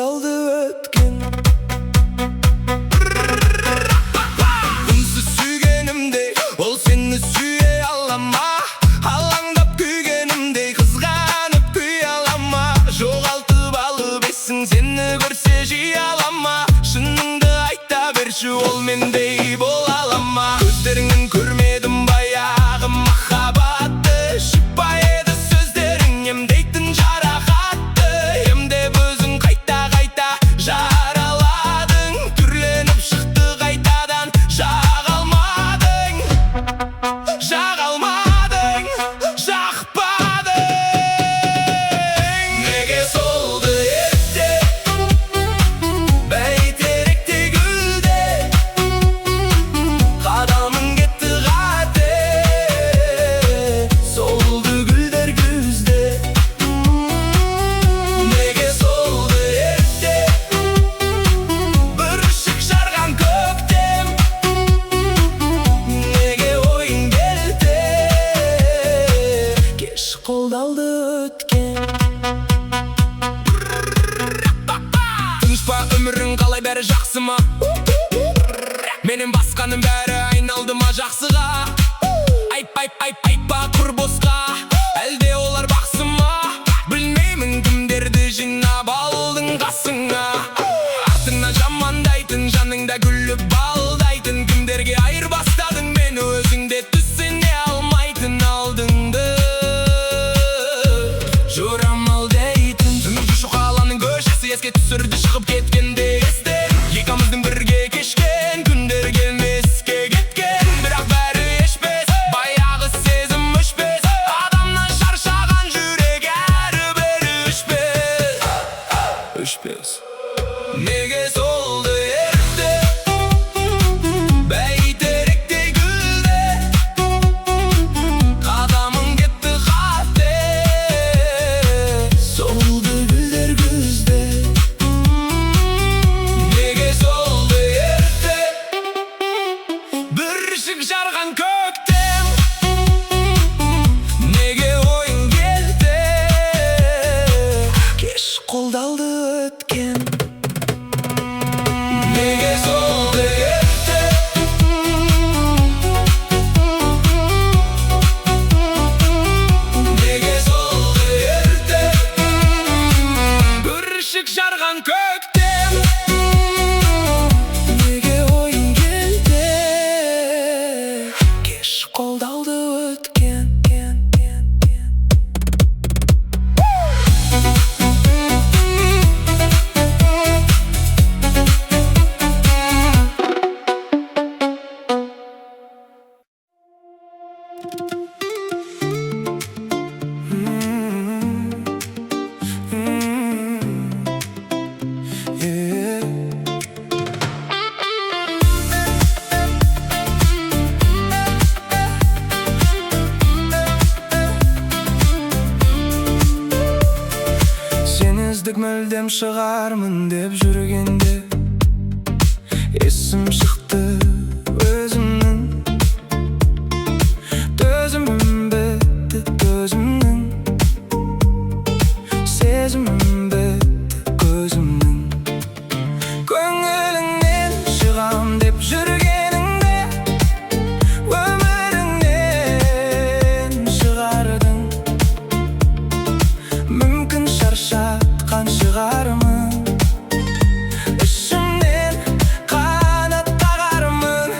koldalı ötken. Ünsüz sүйгенімдей, ол сені сүйе алама. Алаңдап күйгенімдей, қызғанып күй алама. Жоғалтып алып ессің, сені көрсе жей алама. Шыныңды айта берші, ол мендей бола алама. Көздеріңнен көрмедім баяғы махаббатты. Шықпа еді сөздерің емдейтін жарақатты. Емдеп өзің қайта-қайта жараладың. Түрленіп шықты қайтадан, жағалмадың. Жағалмадың, жақпадың. Неге солды ерте, бәйтеректе гүлде. Қадамың кетті қате, солды гүлдер күзде. Неге солды ерте, бүршік жарған көктем. Неге ойың келте, Кеш қолдалды өткен. тыныш па өмірің, қалай бәрі жақсы ма? Менен басқаның бәрі айналды ма жақсыға? Айтпа құр босқа, әлде олар бақсы ма? Білмеймін кімдерді жинап алдың қасыңа. Артыңа жамандайтын, жаныңда күліп балдайтын. Кімдерге айырбастадың мені, өзіңде түсіне алмайтын алдыңды. Жорамал дейтін түнгі шоқаланың көшесі, еске түсірді шығып кеткенде естен. Екеуміздің бірге кешкен күндер келмеске кеткен. Бірақ бәрі ешпес, баяғы сезім өшпес. Адамнан шаршаған жүрек әрі-бері өшпес. Неге солды ерте, бәйтеректе гүлде. Қадамың кетті қате, Soldu güller güzde. неге солды ерте, бүршік жарған көктем. Неге ойың келте, Kеш қолдалды ötken. неге солды ерте, неге солды ерте, бүршік жарған көктем. Nege oyun geldi. Kеш қолдалды ötken. Yeah. Seni іздік мүлдем шығармын деп жүргенде есім шықты өзімнің. Төзімім бітті төзімнің, сезімім бітті көзімнің. Көңіліңнен шығам деп жүргеніңде өміріңнен шығардың. Мүмкін шаршатқан шығармын, ішімнен қанат қағармын.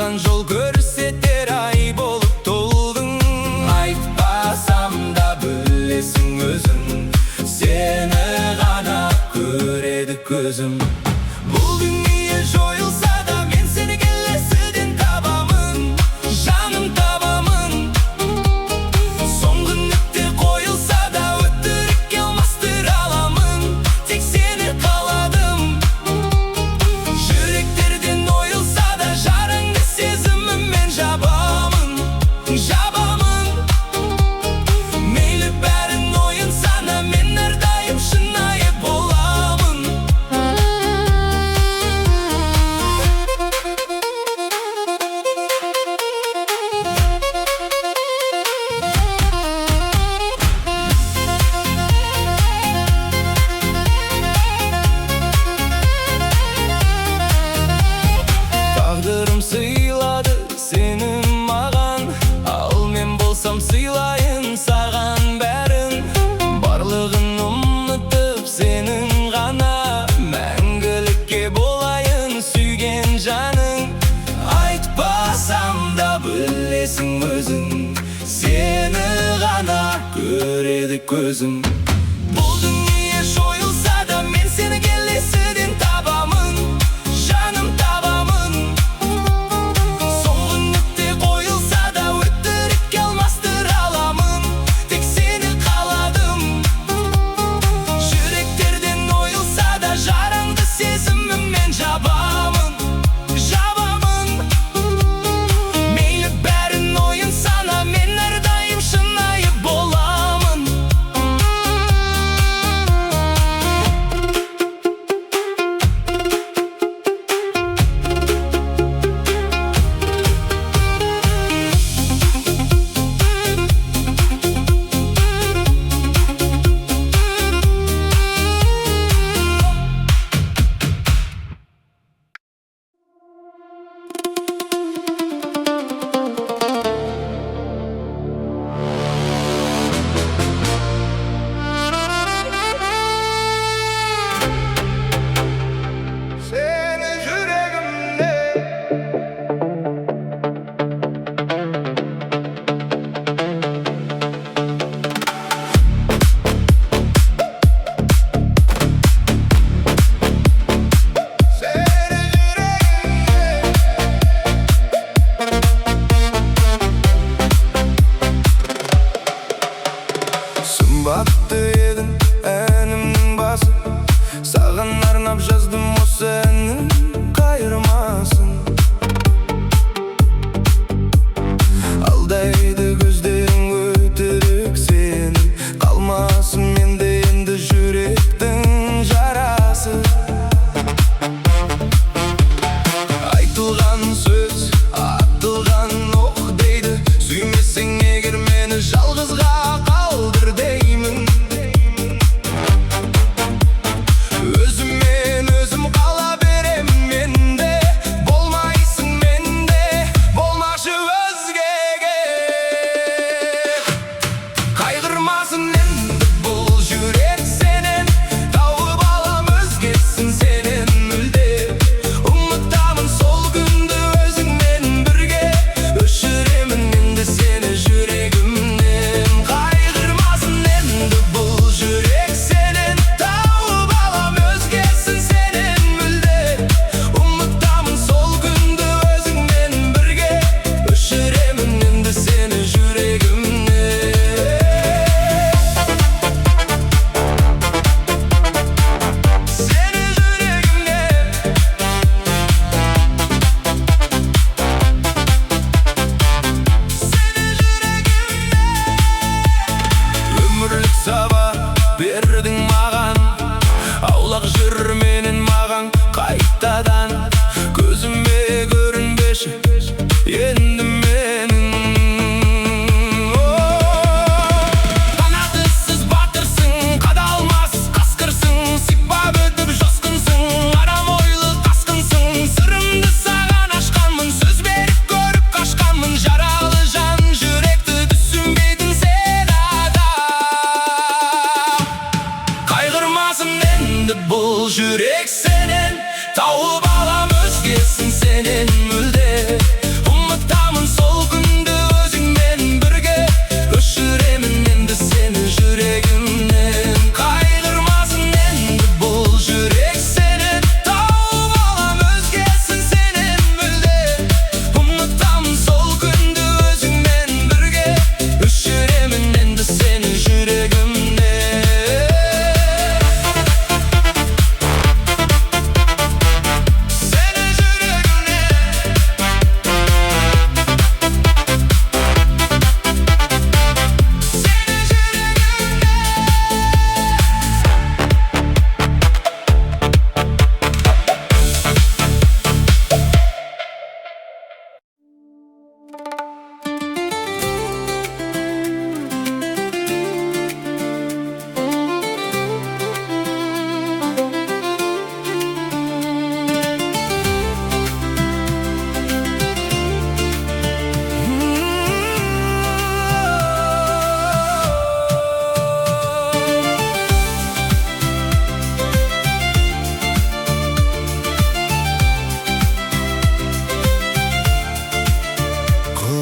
Жаман жол көрсетер ай болып толдың. Айтпасам да білесің өзің, сені ғана көреді көзім. Бұл дүние жойылса да мен сені келесіден табамын, жаным табамын. Соңғы нүкте қойылса да өтірікке алмастыра аламын, тек сені қаладым. Жүректерден ойылса да жарыңды сезіміммен жабамын, жабамын. Мейлі бәрін ойын сана, мен әрдайым шынайы боламын. Тағдырым сыйлады сені маған, ал мен болсам сыйлайын саған бәрін. Барлығын ұмытып сенің ғана, мәңгілікке болайын сүйген жаның. Айтпасам да білесің өзің, сені ғана көреді көзім. Бұл дүние жойылса да мен сені келесіден табамын, жаным табамын. Соңғы нүкте қойылса да өтірікке алмастыра аламын, тек сені қаладым. Жүректерден ойылса да жараңды сезіміммен жабамын, жабамын. Мейлі бәрін ойын сана, мен әрдайым шынайы боламын.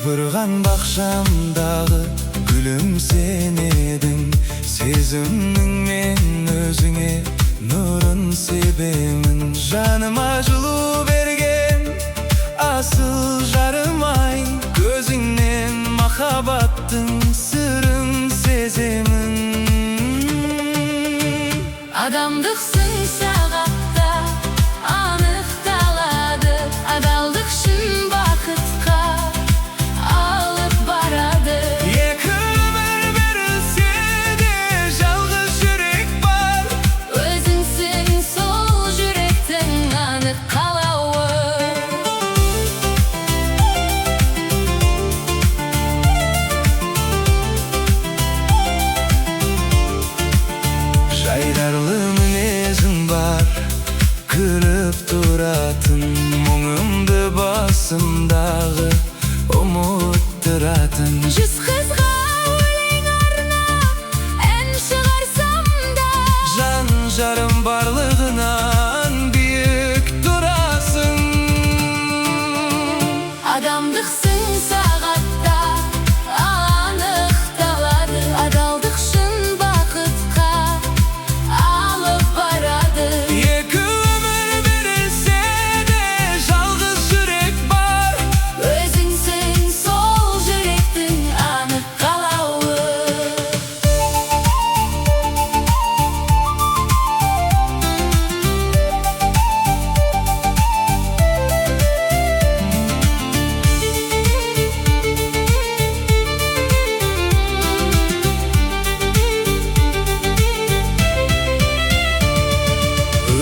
Yıpırgan bakşamdağı gülüm sen edin. Sezimnin men özüne nurun sebemin. Canıma julu bergen asıl jarım ay. Gözünden mahabattın sırrın sezemin. Adamdıksın sağatta, anıq daladı. Adaldık şun bakıtqa alıp baradı. Eki ömür verilse de жалғыз жүрек бар. Özüngsün sol yürekten anıq kalauı. Жайдарлы мінезің бар, күліп тұратын. Мұңымды басымдағы ұмыттыратын. Жүз қызға өлең арнап, ән шығарсам да, Жан жарым барлығынан биік тұрасың. adamdıksın sağatta, anıq daladı. Adaldık şun bakıtqa alıp baradı. Eki ömür verilse de жалғыз жүрек бар. Özüngsün sol yürekten anıq kalauı.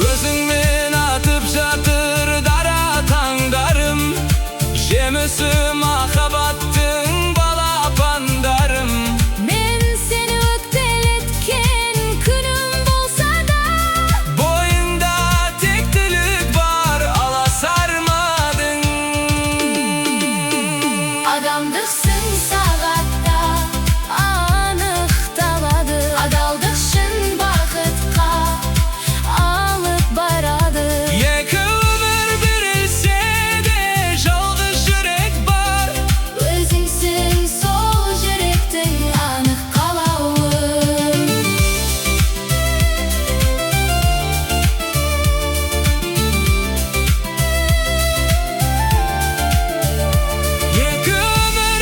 Өзіңмен атып жатыр дара таңдарым. Жемісі махаббаттың балапандарым. Men seni ökteletken günüm bolsa da, Boyunda tektülük var, alasarmadın. adamdıksın sağatta, anıq daladı. Adaldık şun bakıtqa alıp baradı. Eki ömür verilse de жалғыз жүрек бар. Özüngsün sol yürekten anıq kalauı. Eki ömür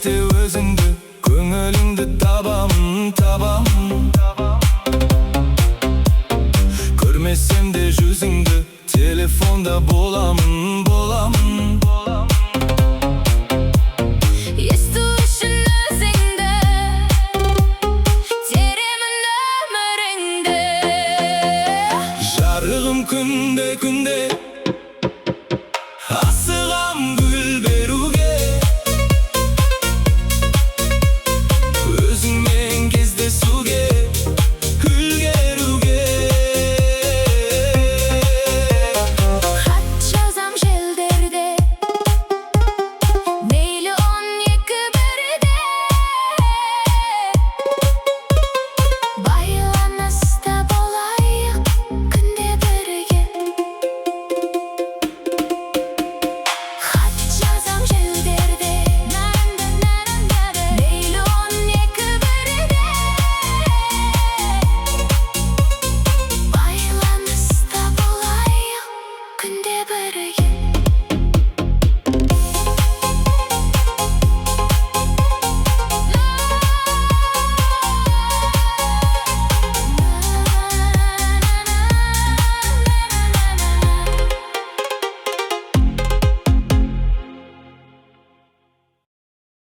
Elbette özündü, köngülümdü tabamın, tabamın. Görmesem de yüzüngdü, telefonda bolamın, bolamın.